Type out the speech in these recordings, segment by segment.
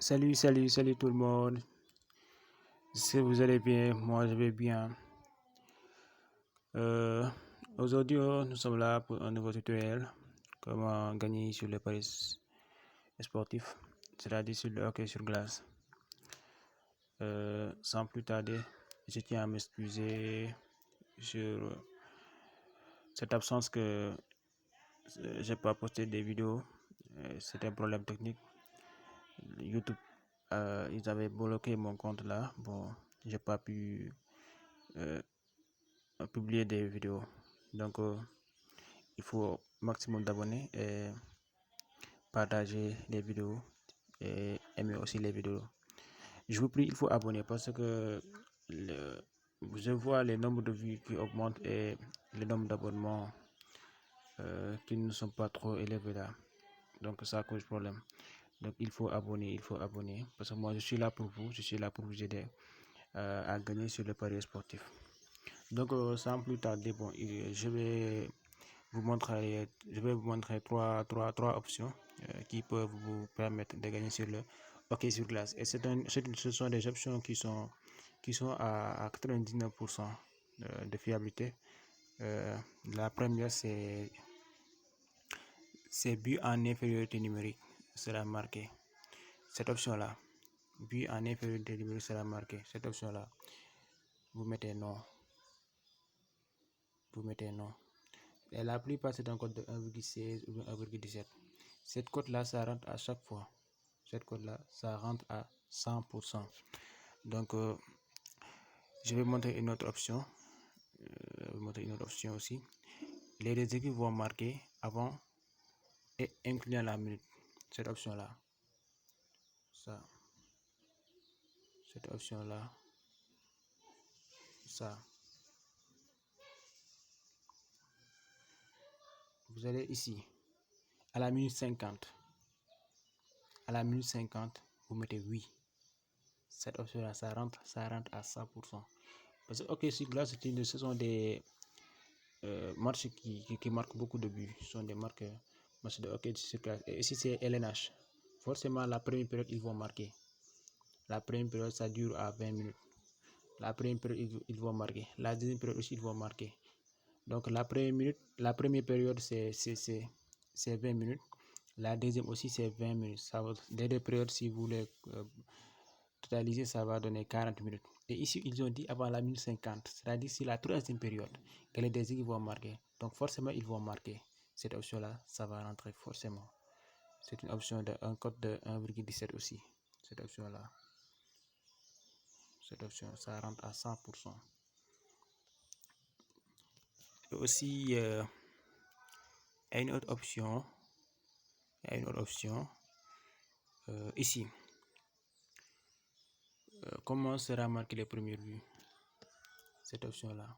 Salut tout le monde. Si vous allez bien, moi je vais bien. Aujourd'hui, nous sommes là pour un nouveau tutoriel. Comment gagner sur les paris sportifs, c'est-à-dire sur le hockey sur glace. Sans plus tarder, je tiens à m'excuser sur cette absence que j'ai pas posté des vidéos. C'était un problème technique. YouTube, ils avaient bloqué mon compte là. Bon, j'ai pas pu publier des vidéos. Donc, il faut maximum d'abonnés et partager les vidéos et aimer aussi les vidéos. Je vous prie, il faut abonner parce que je vois les nombres de vues qui augmentent et le nombre d'abonnements qui ne sont pas trop élevés là. Donc, ça cause problème. Donc, il faut abonner parce que moi je suis là pour vous, je suis là pour vous aider à gagner sur le pari sportif. Donc, sans plus tarder, bon, je vais vous montrer trois options qui peuvent vous permettre de gagner sur le hockey sur glace. Et ce sont des options qui sont à 99% de fiabilité. La première, c'est but en infériorité numérique sera marqué. Cette option-là, but en infériorité numérique sera marqué. Cette option-là, vous mettez non. Et la plupart, c'est un code de 1,16 ou 1,17. Cette cote-là, ça rentre à chaque fois. Cette cote-là, ça rentre à 100%. Donc, je vais montrer une autre option. Aussi. Les deux équipes vont marquer avant et incluant la minute. Cette option-là. Ça. Cette option-là. Ça. Vous allez ici. À la minute 50. À la minute 50, vous mettez oui. Cette option-là, ça rentre à 100%. Parce que, ok, sur glace, ce sont des matchs qui marquent beaucoup de buts. Ce sont des matchs de hockey sur glace. Et ici, c'est LNH. Forcément, la première période, ils vont marquer. La première période, ça dure à 20 minutes. La première période, ils vont marquer. La deuxième période aussi, ils vont marquer. Donc, la première période, c'est 20 minutes. La deuxième aussi, c'est 20 minutes. Les deux périodes, si vous voulez totaliser, ça va donner 40 minutes. Et ici, ils ont dit avant la minute 50, c'est-à-dire c'est la troisième période que les deux équipes vont marquer. Donc, forcément, ils vont marquer. Cette option-là, ça va rentrer forcément. C'est une option un code de 1,17 aussi. Cette option-là. Cette option, ça rentre à 100%. Et aussi, il y a une autre option. Ici. Comment sera marqué le premier but? Cette option-là.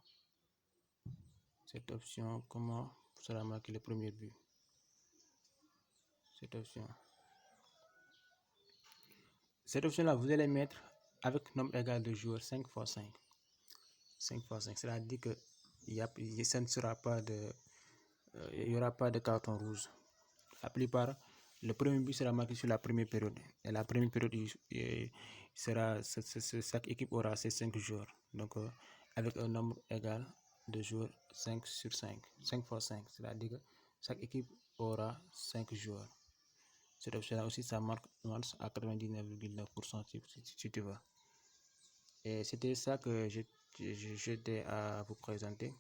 Cette option, comment sera marqué le premier but? Cette option-là, vous allez mettre avec nombre égal de joueurs 5 x 5. 5 x 5, c'est-à-dire que il n'y aura pas de carton rouge. La plupart, le premier but sera marqué sur la première période. Et la première période, chaque équipe aura ses 5 joueurs. Donc, avec un nombre égal de joueurs 5 sur 5. 5 x 5, c'est-à-dire que chaque équipe aura 5 joueurs. Cette option-là aussi, ça marche à 99,9% si tu veux. Et c'était ça que j'étais à vous présenter.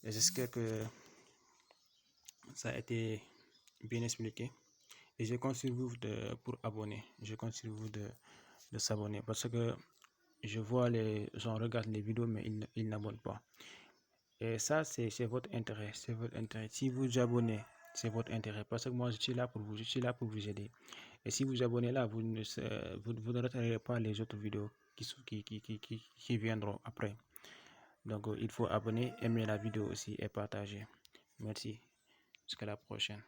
Et j'espère que ça a été bien expliqué. Et je compte sur vous pour abonner. Je compte sur vous de s'abonner parce que je vois les gens regardent les vidéos mais ils n'abonnent pas. Et ça, c'est votre intérêt. C'est votre intérêt. Si vous vous abonnez, c'est votre intérêt. Parce que moi, je suis là pour vous. Je suis là pour vous aider. Et si vous abonnez là, vous ne raterez pas les autres vidéos qui viendront après. Donc, il faut abonner, aimer la vidéo aussi et partager. Merci. Jusqu'à la prochaine.